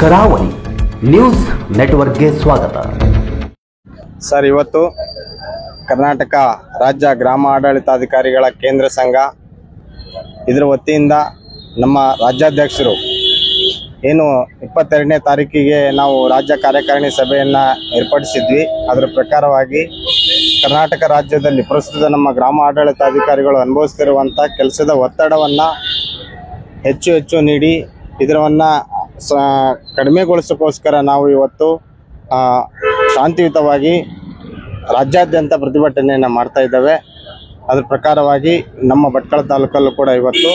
ಕರಾವಳಿ ನ್ಯೂಸ್ ನೆಟ್ವರ್ಕ್ಗೆ ಸ್ವಾಗತ. ಸರ್, ಇವತ್ತು ಕರ್ನಾಟಕ ರಾಜ್ಯ ಗ್ರಾಮ ಆಡಳಿತಾಧಿಕಾರಿಗಳ ಕೇಂದ್ರ ಸಂಘ ಇದರ ವತಿಯಿಂದ ನಮ್ಮ ರಾಜ್ಯಾಧ್ಯಕ್ಷರು ಏನು 22ನೇ ತಾರೀಕಿಗೆ ನಾವು ರಾಜ್ಯ ಕಾರ್ಯಕಾರಿಣಿ ಸಭೆಯನ್ನು ಏರ್ಪಡಿಸಿದ್ವಿ. ಅದರ ಪ್ರಕಾರವಾಗಿ ಕರ್ನಾಟಕ ರಾಜ್ಯದಲ್ಲಿ ಪ್ರಸ್ತುತ ನಮ್ಮ ಗ್ರಾಮ ಆಡಳಿತಾಧಿಕಾರಿಗಳು ಅನುಭವಿಸ್ತಿರುವಂಥ ಕೆಲಸದ ಒತ್ತಡವನ್ನು ಹೆಚ್ಚು ನೀಡಿ ಇದರನ್ನು ಕಡಿಮೆಗೊಳಿಸೋಕ್ಕೋಸ್ಕರ ನಾವು ಇವತ್ತು ಶಾಂತಿಯುತವಾಗಿ ರಾಜ್ಯಾದ್ಯಂತ ಪ್ರತಿಭಟನೆಯನ್ನು ಮಾಡ್ತಾ ಇದ್ದೇವೆ. ಅದರ ಪ್ರಕಾರವಾಗಿ ನಮ್ಮ ಭಟ್ಕಳ ತಾಲೂಕಲ್ಲೂ ಕೂಡ ಇವತ್ತು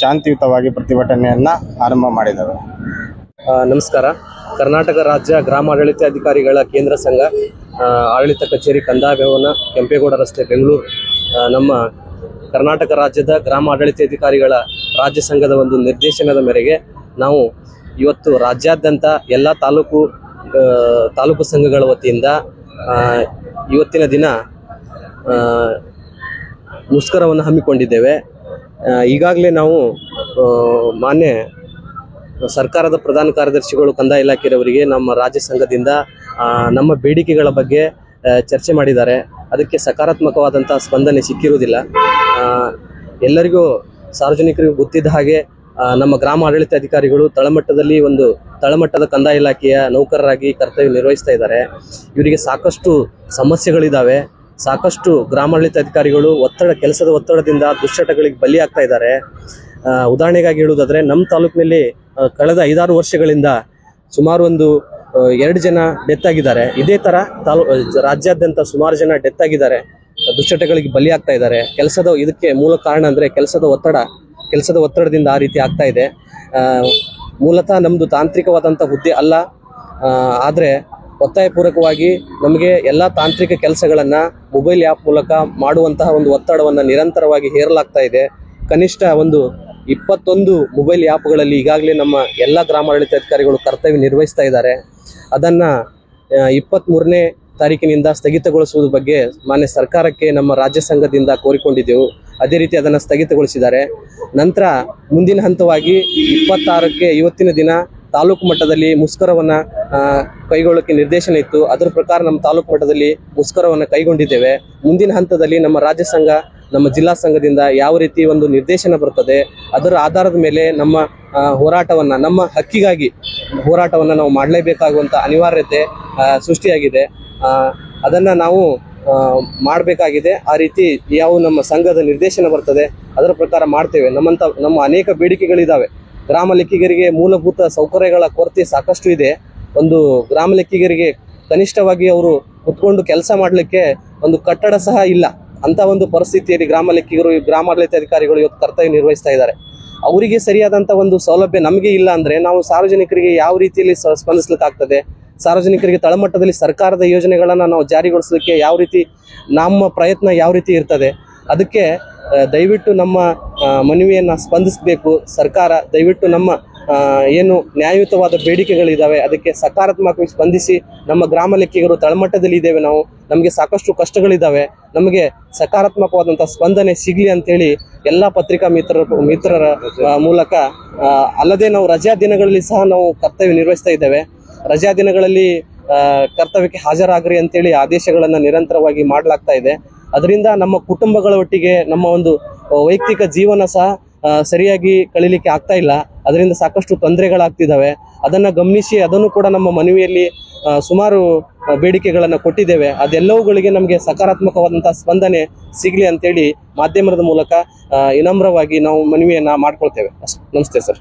ಶಾಂತಿಯುತವಾಗಿ ಪ್ರತಿಭಟನೆಯನ್ನು ಆರಂಭ ಮಾಡಿದ್ದೇವೆ. ನಮಸ್ಕಾರ. ಕರ್ನಾಟಕ ರಾಜ್ಯ ಗ್ರಾಮ ಆಡಳಿತಾಧಿಕಾರಿಗಳ ಕೇಂದ್ರ ಸಂಘ ಆಡಳಿತ ಕಚೇರಿ ಕಂದಾಯ ಭವನ, ಕೆಂಪೇಗೌಡ ರಸ್ತೆ, ಬೆಂಗಳೂರು. ನಮ್ಮ ಕರ್ನಾಟಕ ರಾಜ್ಯದ ಗ್ರಾಮ ಆಡಳಿತಾಧಿಕಾರಿಗಳ ರಾಜ್ಯ ಸಂಘದ ಒಂದು ನಿರ್ದೇಶನದ ಮೇರೆಗೆ ನಾವು ಇವತ್ತು ರಾಜ್ಯಾದ್ಯಂತ ಎಲ್ಲ ತಾಲೂಕು ಸಂಘಗಳ ವತಿಯಿಂದ ಇವತ್ತಿನ ದಿನ ಮುಷ್ಕರವನ್ನು ಹಮ್ಮಿಕೊಂಡಿದ್ದೇವೆ. ಈಗಾಗಲೇ ನಾವು ಮಾನ್ಯ ಸರ್ಕಾರದ ಪ್ರಧಾನ ಕಾರ್ಯದರ್ಶಿಗಳು ಕಂದಾಯ ಇಲಾಖೆಯವರಿಗೆ ನಮ್ಮ ರಾಜ್ಯ ಸಂಘದಿಂದ ನಮ್ಮ ಬೇಡಿಕೆಗಳ ಬಗ್ಗೆ ಚರ್ಚೆ ಮಾಡಿದ್ದಾರೆ. ಅದಕ್ಕೆ ಸಕಾರಾತ್ಮಕವಾದಂಥ ಸ್ಪಂದನೆ ಸಿಕ್ಕಿರುವುದಿಲ್ಲ. ಎಲ್ಲರಿಗೂ ಸಾರ್ವಜನಿಕರಿಗೂ ಗೊತ್ತಿದ್ದ ಹಾಗೆ ನಮ್ಮ ಗ್ರಾಮ ಆಡಳಿತಾಧಿಕಾರಿಗಳು ತಳಮಟ್ಟದ ಕಂದಾಯ ಇಲಾಖೆಯ ನೌಕರರಾಗಿ ಕರ್ತವ್ಯ ನಿರ್ವಹಿಸ್ತಾ ಇದ್ದಾರೆ. ಇವರಿಗೆ ಸಾಕಷ್ಟು ಸಮಸ್ಯೆಗಳಿದ್ದಾವೆ. ಸಾಕಷ್ಟು ಗ್ರಾಮಾಡಳಿತಾಧಿಕಾರಿಗಳು ಕೆಲಸದ ಒತ್ತಡದಿಂದ ದುಶ್ಚಟಗಳಿಗೆ ಬಲಿಯಾಗ್ತಾ ಇದ್ದಾರೆ. ಉದಾಹರಣೆಗಾಗಿ ಹೇಳುವುದಾದರೆ, ನಮ್ಮ ತಾಲೂಕಿನಲ್ಲಿ ಕಳೆದ 5-6 ವರ್ಷಗಳಿಂದ ಸುಮಾರು 2 ಜನ ಡೆತ್ ಆಗಿದ್ದಾರೆ. ಇದೇ ಥರ ರಾಜ್ಯಾದ್ಯಂತ ಸುಮಾರು ಜನ ಡೆತ್ ಆಗಿದ್ದಾರೆ, ದುಶ್ಚಟಗಳಿಗೆ ಬಲಿಯಾಗ್ತಾ ಇದ್ದಾರೆ. ಇದಕ್ಕೆ ಮೂಲ ಕಾರಣ ಅಂದರೆ ಕೆಲಸದ ಒತ್ತಡದಿಂದ ಆ ರೀತಿ ಆಗ್ತಾ ಇದೆ. ಮೂಲತಃ ನಮ್ಮದು ತಾಂತ್ರಿಕವಾದಂಥ ಹುದ್ದೆ ಅಲ್ಲ, ಆದರೆ ಒತ್ತಾಯಪೂರ್ವಕವಾಗಿ ನಮಗೆ ಎಲ್ಲ ತಾಂತ್ರಿಕ ಕೆಲಸಗಳನ್ನು ಮೊಬೈಲ್ ಆ್ಯಪ್ ಮೂಲಕ ಮಾಡುವಂತಹ ಒಂದು ಒತ್ತಡವನ್ನು ನಿರಂತರವಾಗಿ ಹೇರಲಾಗ್ತಾ ಇದೆ. ಕನಿಷ್ಠ 21 ಮೊಬೈಲ್ ಆ್ಯಪ್ಗಳಲ್ಲಿ ಈಗಾಗಲೇ ನಮ್ಮ ಎಲ್ಲ ಗ್ರಾಮಾಡಳಿತಾಧಿಕಾರಿಗಳು ಕರ್ತವ್ಯ ನಿರ್ವಹಿಸ್ತಾ ಇದ್ದಾರೆ. ಅದನ್ನು 23ನೇ ತಾರೀಕಿನಿಂದ ಸ್ಥಗಿತಗೊಳಿಸುವ ಬಗ್ಗೆ ಮಾನ್ಯ ಸರ್ಕಾರಕ್ಕೆ ನಮ್ಮ ರಾಜ್ಯ ಸಂಘದಿಂದ ಕೋರಿಕೊಂಡಿದ್ದೆವು. ಅದೇ ರೀತಿ ಅದನ್ನು ಸ್ಥಗಿತಗೊಳಿಸಿದ್ದಾರೆ. ನಂತರ ಮುಂದಿನ ಹಂತವಾಗಿ 26ಕ್ಕೆ ಇವತ್ತಿನ ದಿನ ತಾಲೂಕು ಮಟ್ಟದಲ್ಲಿ ಮುಷ್ಕರವನ್ನು ಕೈಗೊಳ್ಳೋಕ್ಕೆ ನಿರ್ದೇಶನ ಇತ್ತು. ಅದರ ಪ್ರಕಾರ ನಮ್ಮ ತಾಲೂಕು ಮಟ್ಟದಲ್ಲಿ ಮುಷ್ಕರವನ್ನು ಕೈಗೊಂಡಿದ್ದೇವೆ. ಮುಂದಿನ ಹಂತದಲ್ಲಿ ನಮ್ಮ ರಾಜ್ಯ ಸಂಘ, ನಮ್ಮ ಜಿಲ್ಲಾ ಸಂಘದಿಂದ ಯಾವ ರೀತಿ ಒಂದು ನಿರ್ದೇಶನ ಬರ್ತದೆ, ಅದರ ಆಧಾರದ ಮೇಲೆ ನಮ್ಮ ಹೋರಾಟವನ್ನು, ನಮ್ಮ ಹಕ್ಕಿಗಾಗಿ ಹೋರಾಟವನ್ನು ನಾವು ಮಾಡಲೇಬೇಕಾಗುವಂಥ ಅನಿವಾರ್ಯತೆ ಸೃಷ್ಟಿಯಾಗಿದೆ. ಅದನ್ನು ನಾವು ಮಾಡಬೇಕಾಗಿದೆ. ಆ ರೀತಿ ಯಾವ ನಮ್ಮ ಸಂಘದ ನಿರ್ದೇಶನ ಬರ್ತದೆ ಅದರ ಪ್ರಕಾರ ಮಾಡ್ತೇವೆ. ನಮ್ಮ ಅನೇಕ ಬೇಡಿಕೆಗಳಿದ್ದಾವೆ. ಗ್ರಾಮ ಲೆಕ್ಕಿಗರಿಗೆ ಮೂಲಭೂತ ಸೌಕರ್ಯಗಳ ಕೊರತೆ ಸಾಕಷ್ಟು ಇದೆ. ಒಂದು ಗ್ರಾಮ ಲೆಕ್ಕಿಗರಿಗೆ ಕನಿಷ್ಠವಾಗಿ ಅವರು ಕುತ್ಕೊಂಡು ಕೆಲಸ ಮಾಡಲಿಕ್ಕೆ ಒಂದು ಕಟ್ಟಡ ಸಹ ಇಲ್ಲ. ಅಂತ ಒಂದು ಪರಿಸ್ಥಿತಿಯಲ್ಲಿ ಗ್ರಾಮ ಲೆಕ್ಕಿಗರು, ಗ್ರಾಮಾಡಳಿತಾಧಿಕಾರಿಗಳು ಇವತ್ತು ಕರ್ತವ್ಯ ನಿರ್ವಹಿಸ್ತಾ ಇದ್ದಾರೆ. ಅವರಿಗೆ ಸರಿಯಾದಂಥ ಒಂದು ಸೌಲಭ್ಯ ನಮಗೆ ಇಲ್ಲ ಅಂದರೆ ನಾವು ಸಾರ್ವಜನಿಕರಿಗೆ ಯಾವ ರೀತಿಯಲ್ಲಿ ಸ್ಪಂದಿಸಲಿಕ್ಕಾಗ್ತದೆ? ಸಾರ್ವಜನಿಕರಿಗೆ ತಳಮಟ್ಟದಲ್ಲಿ ಸರ್ಕಾರದ ಯೋಜನೆಗಳನ್ನು ನಾವು ಜಾರಿಗೊಳಿಸಲಿಕ್ಕೆ ಯಾವ ರೀತಿ ನಮ್ಮ ಪ್ರಯತ್ನ ಯಾವ ರೀತಿ ಇರ್ತದೆ? ಅದಕ್ಕೆ ದಯವಿಟ್ಟು ನಮ್ಮ ಮನವಿಯನ್ನು ಸ್ಪಂದಿಸಬೇಕು ಸರ್ಕಾರ. ದಯವಿಟ್ಟು ನಮ್ಮ ಏನು ನ್ಯಾಯಯುತವಾದ ಬೇಡಿಕೆಗಳಿದ್ದಾವೆ ಅದಕ್ಕೆ ಸಕಾರಾತ್ಮಕವಾಗಿ ಸ್ಪಂದಿಸಿ. ನಮ್ಮ ಗ್ರಾಮ ಲೆಕ್ಕಿಗರು ತಳಮಟ್ಟದಲ್ಲಿ ಇದ್ದೇವೆ, ನಮಗೆ ಸಾಕಷ್ಟು ಕಷ್ಟಗಳಿದ್ದಾವೆ. ನಮಗೆ ಸಕಾರಾತ್ಮಕವಾದಂಥ ಸ್ಪಂದನೆ ಸಿಗಲಿ ಅಂತೇಳಿ ಎಲ್ಲ ಪತ್ರಿಕಾ ಮಿತ್ರರ ಮೂಲಕ, ಅಲ್ಲದೆ ನಾವು ರಜಾ ದಿನಗಳಲ್ಲಿ ಸಹ ನಾವು ಕರ್ತವ್ಯ ನಿರ್ವಹಿಸ್ತಾ ಇದ್ದೇವೆ. ರಜಾ ದಿನಗಳಲ್ಲಿ ಕರ್ತವ್ಯಕ್ಕೆ ಹಾಜರಾಗ್ರಿ ಅಂತೇಳಿ ಆದೇಶಗಳನ್ನು ನಿರಂತರವಾಗಿ ಮಾಡಲಾಗ್ತಾ ಇದೆ. ಅದರಿಂದ ನಮ್ಮ ಕುಟುಂಬಗಳ ಒಟ್ಟಿಗೆ ನಮ್ಮ ಒಂದು ವೈಯಕ್ತಿಕ ಜೀವನ ಸಹ ಸರಿಯಾಗಿ ಕಳೀಲಿಕ್ಕೆ ಆಗ್ತಾ ಇಲ್ಲ. ಅದರಿಂದ ಸಾಕಷ್ಟು ತೊಂದರೆಗಳಾಗ್ತಿದ್ದಾವೆ. ಅದನ್ನು ಗಮನಿಸಿ ಅದನ್ನು ಕೂಡ ನಮ್ಮ ಮನವಿಯಲ್ಲಿ ಸುಮಾರು ಬೇಡಿಕೆಗಳನ್ನು ಕೊಟ್ಟಿದ್ದೇವೆ. ಅದೆಲ್ಲವುಗಳಿಗೆ ನಮಗೆ ಸಕಾರಾತ್ಮಕವಾದಂಥ ಸ್ಪಂದನೆ ಸಿಗಲಿ ಅಂತೇಳಿ ಮಾಧ್ಯಮದ ಮೂಲಕ ವಿನಮ್ರವಾಗಿ ನಾವು ಮನವಿಯನ್ನು ಮಾಡ್ಕೊಳ್ತೇವೆ. ನಮಸ್ತೆ ಸರ್.